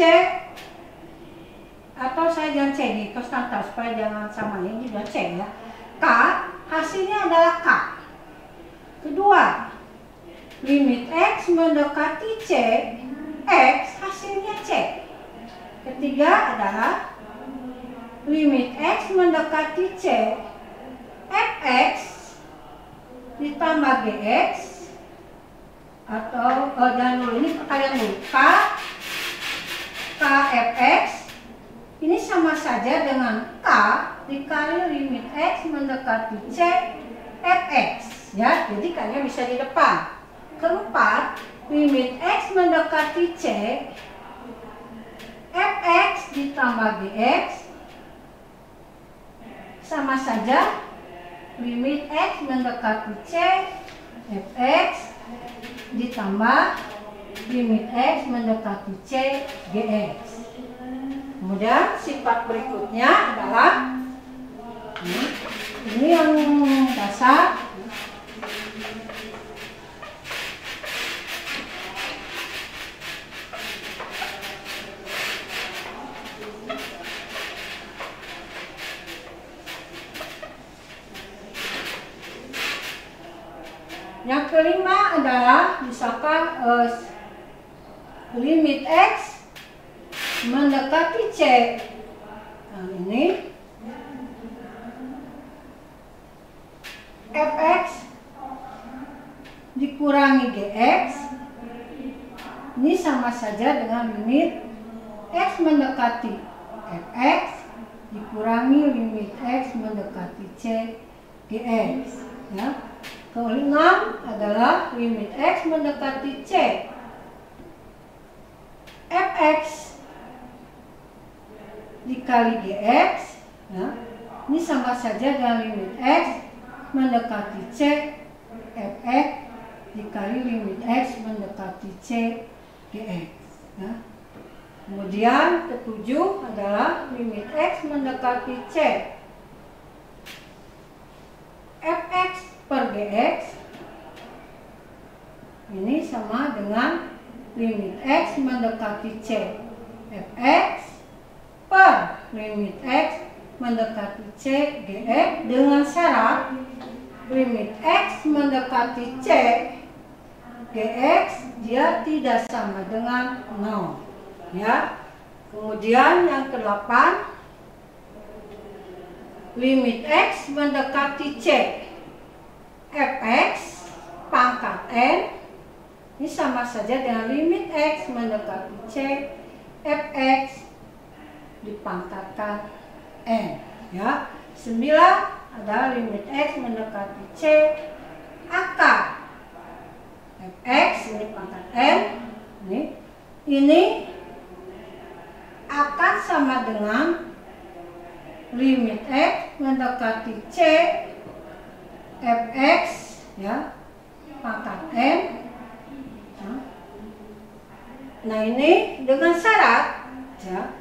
A: atau saya jangan C di konstanta supaya jangan sama, ini sudah C, ya, K hasilnya adalah K. Kedua, limit x mendekati C, x hasilnya C. Ketiga adalah limit x mendekati C, fx ditambah gx, atau jangan dulu, ini kalian dulu, k fx ini sama saja dengan k dikali limit x mendekati C fx. Ya, jadi kalian bisa di depan. Keempat, limit x mendekati C, fx ditambah gx sama saja limit x mendekati C, fx ditambah limit x mendekati C, gx. Kemudian sifat berikutnya adalah ini yang dasar. Yang kelima adalah misalkan limit x mendekati C. Nah, ini fx dikurangi gx, ini sama saja dengan limit x mendekati fx dikurangi limit x mendekati C gx, ya. Keenam adalah limit x mendekati C, fx dikali gx, ya. Ini sama saja dengan limit x mendekati C, fx dikali limit X mendekati C dx. Ya. Kemudian ketujuh adalah limit X mendekati C. Fx per Gx ini sama dengan limit X mendekati C. Fx per limit X mendekati C Gx dengan syarat limit X mendekati C Gx dia tidak sama dengan 0. Ya. Kemudian yang ke-8 limit X mendekati C. Fx pangkat N ini sama saja dengan limit X mendekati C. Fx dipangkatkan N. Ya. 9 adalah limit X mendekati C akar Fx ini pangkat N. Ini akan sama dengan limit X mendekati C Fx ya pangkat N. Nah ini dengan syarat ya,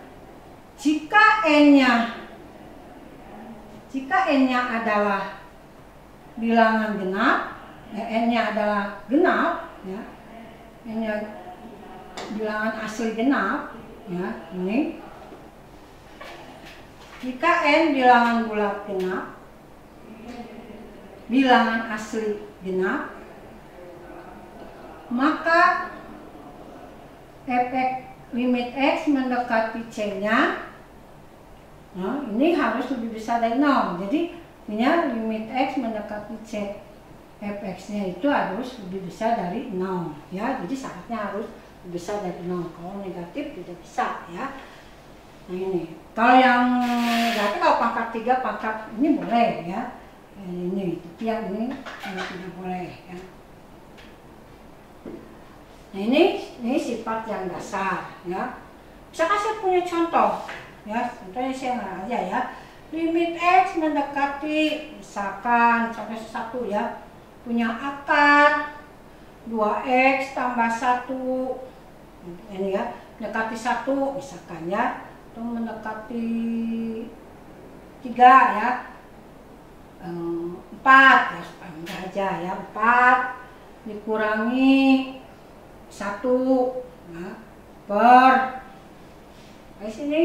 A: jika N-nya adalah bilangan genap, N-nya adalah genap, ya, N-nya bilangan asli genap, ya, ini. Jika N bilangan bulat genap, bilangan asli genap, maka Fx limit X mendekati C-nya, nah, ini harus lebih besar dari 0. Jadi ini limit X mendekati C Fx-nya itu harus lebih besar dari 0. Ya, jadi syaratnya harus lebih besar dari 0. Kalau negatif tidak bisa ya. Nah ini, kalau yang negatif kalau pangkat 3 pangkat ini boleh ya. Ini, tapi yang ini tidak boleh ya. Nah ini sifat yang dasar ya. Misalkan saya punya contoh ya, contohnya saya ngarang aja ya. Limit X mendekati misalkan sampai 1 ya, punya akar 2X tambah 1 ini ya, mendekati 1 misalkan ya, atau mendekati 3 ya, 4 ya, supaya mudah aja ya, 4 dikurangi 1 nah, per di sini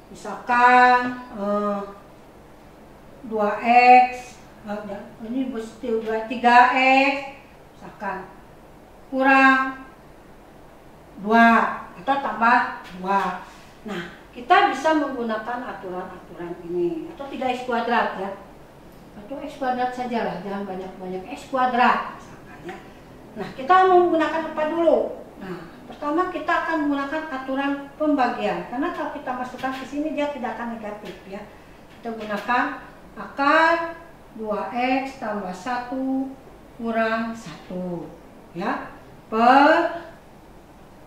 A: misalkan 2x ini mesti 3x misalkan kurang 2 atau tambah 2. Nah kita bisa menggunakan aturan-aturan ini atau 3x kuadrat ya, atau x kuadrat saja lah, jangan banyak-banyak x kuadrat misalkan ya. Nah kita mau menggunakan apa dulu? Nah pertama kita akan menggunakan aturan pembagian, karena kalau kita masukkan ke sini dia tidak akan negatif ya. Kita gunakan akar 2x tambah 1 kurang 1 ya, per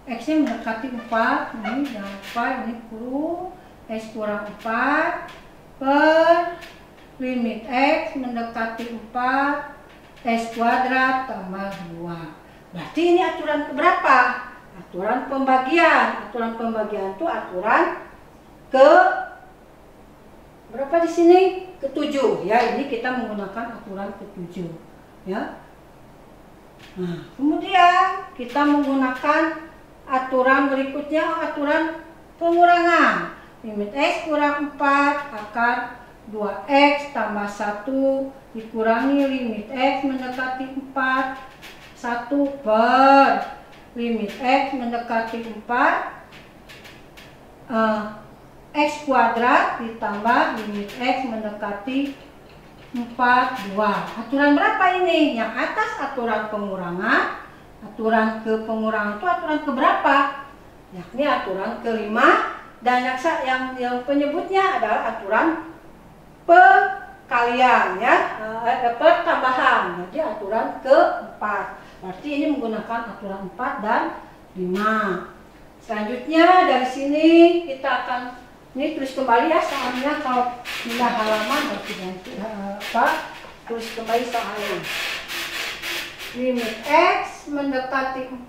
A: x nya mendekati 4, ini jangan lupa ini kurung x kurang 4 per limit x mendekati 4 x kuadrat tambah 2. Berarti ini aturan keberapa? Aturan pembagian. Aturan pembagian itu aturan ke berapa di sini? Ke-7 ya. Ini kita menggunakan aturan ke-7 ya. Nah, kemudian kita menggunakan aturan berikutnya, aturan pengurangan. Limit x kurang 4 akar 2x tambah 1 dikurangi limit x mendekati 4 1 per limit x mendekati 4 x kuadrat ditambah limit x mendekati 4 2. Aturan berapa ini? Yang atas aturan pengurangan. Aturan ke pengurangan itu aturan ke berapa? Yakni aturan ke-5, dan yang penyebutnya adalah aturan perkalian ya, pertambahan. Jadi aturan ke-4. Berarti ini menggunakan aturan 4 dan 5. Selanjutnya dari sini kita akan ini tulis kembali ya soalnya, kalau pindah halaman harus diganti tulis kembali soalnya. limit X mendekati 4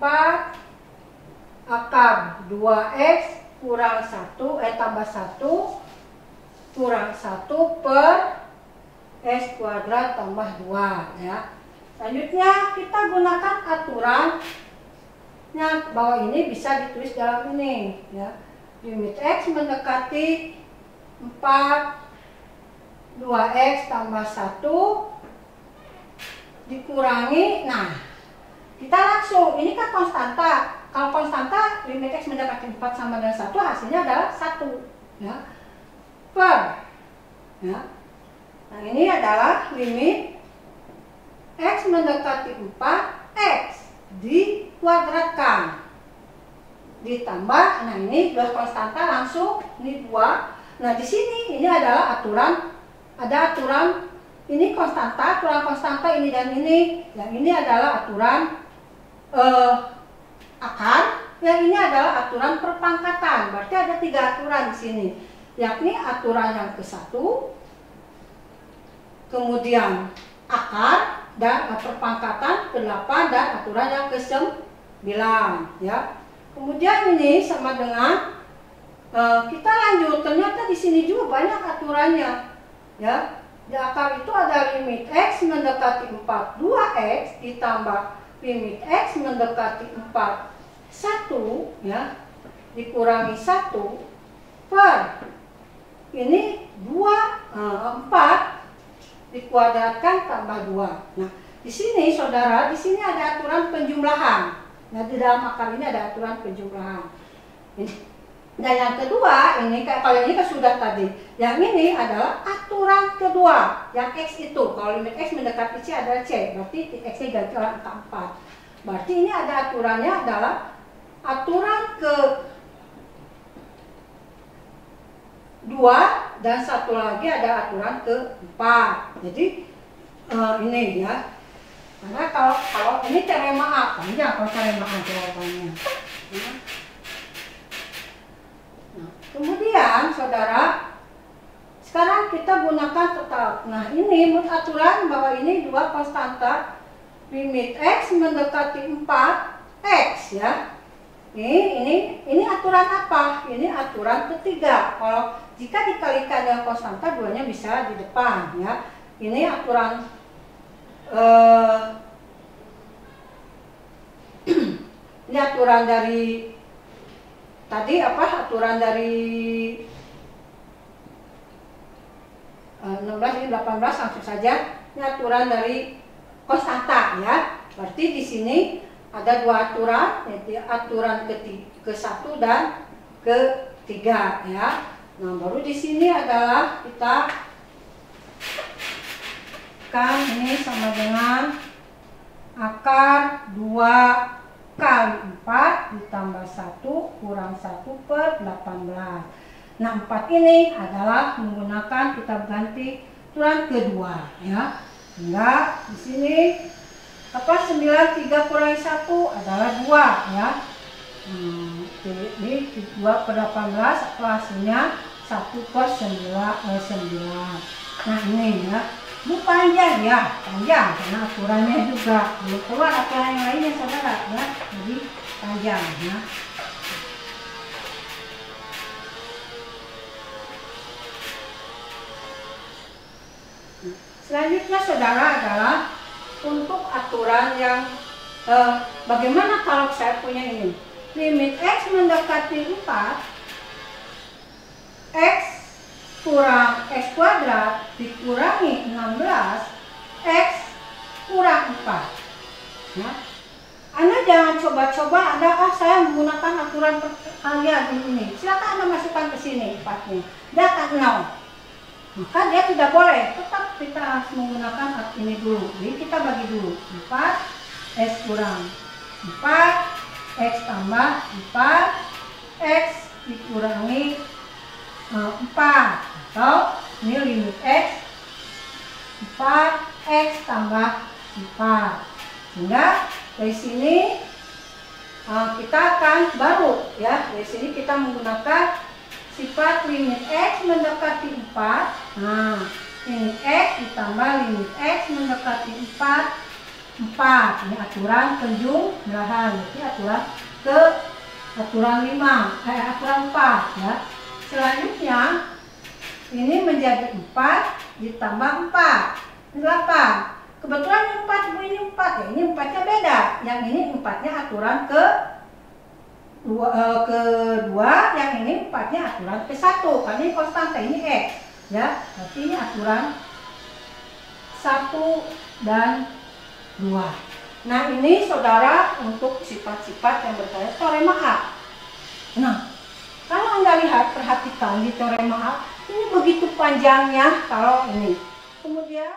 A: akar 2X kurang 1, tambah 1 kurang 1 per X kuadrat tambah 2 ya. Selanjutnya kita gunakan aturannya bahwa ini bisa ditulis dalam ini ya. Limit X mendekati 4 2X tambah 1 dikurangi, nah kita langsung, ini kan konstanta. Kalau konstanta limit X mendekati 4 sama dengan 1 hasilnya adalah 1 ya, per ya. Nah ini adalah limit X mendekati 4, X dikuadratkan ditambah, nah ini dua konstanta langsung, ini 2. Nah di sini ini adalah aturan, ada aturan ini konstanta, aturan konstanta ini dan ini. Yang ini adalah aturan akar, yang ini adalah aturan perpangkatan. Berarti ada 3 aturan di sini, yakni aturan yang ke-1, kemudian akar dan perpangkatan ke-8 dan aturan yang ke-9 ya. Kemudian ini sama dengan kita lanjut, ternyata di sini juga banyak aturannya ya. Di akar itu ada limit X mendekati 4 2X ditambah limit X mendekati 4 1 ya dikurangi 1 per ini 4 dikuadratkan tambah 2. Nah, di sini saudara, di sini ada aturan penjumlahan. Nah, di dalam akar ini ada aturan penjumlahan. Ini. Dan yang kedua, ini kalau ini kan sudah tadi. Yang ini adalah aturan kedua, yang X itu. Kalau limit X mendekati C adalah C, berarti X-nya ganti oleh angka 4. Berarti ini ada aturannya adalah aturan ke 2 dan satu lagi ada aturan ke-4. Jadi ini ya. Karena kalau ini teorema A, panjang kalau teorema A jawabannya. Nah, kemudian saudara, sekarang kita gunakan tetap. Nah, ini menurut aturan bahwa ini 2 konstanta limit X mendekati 4X ya. Ini aturan apa? Ini aturan ketiga. Kalau jika dikalikan dengan konstanta, duanya bisa di depan ya. Ini aturan ini aturan dari tadi apa? Aturan dari 16 ini 18 langsung saja. Ini aturan dari konstanta ya. Berarti di sini ada 2 aturan, yaitu aturan ke-1 dan ke-3 ya. Nah, baru di sini adalah kita kan ini sama dengan akar 2 kali 4 ditambah 1 kurang 1 per 18. Nah, 4 ini adalah menggunakan kita ganti aturan kedua ya. Sehingga di sini 9 3 kurangi 1 adalah 2 ya. Ini 2 per 18 atau hasilnya 1 per 9. Nah ini ya, ini panjang ya, panjang karena aturannya juga belum keluar aturan yang lainnya saudara ya, jadi panjang ya. Selanjutnya saudara adalah untuk aturan yang bagaimana kalau saya punya ini limit X mendekati 4 X kurang X kuadrat dikurangi 16 X kurang 4 ya. Anda jangan coba-coba Anda saya menggunakan aturan kalian ini, silakan Anda masukkan ke sini 4-nya dia akan 0, maka dia tidak boleh, tetap kita harus menggunakan ini dulu. Jadi kita bagi dulu 4 X kurang 4 X tambah 4 X dikurangi 4 atau ini limit X 4X tambah 4. Sehingga dari sini kita akan baru ya, dari sini kita menggunakan sifat limit X mendekati 4. Nah, limit X ditambah limit X mendekati 4 4. Ini aturan penjumlahan. Ini aturan aturan 4 ya. Selanjutnya ini menjadi 4 ditambah 4 8. Kebetulan 4 Ibu ini 4 ya. Ini 4-nya beda. Yang ini 4-nya aturan kedua, yang ini 4-nya aturan ke-1. Karena ini konstanta, ini X ya. Berarti ini aturan 1 dan 2. Nah, ini saudara untuk sifat-sifat yang berkaitan teorema A. Nah, kalau Anda lihat, perhatikan di teorema A, ini begitu panjangnya kalau ini. Kemudian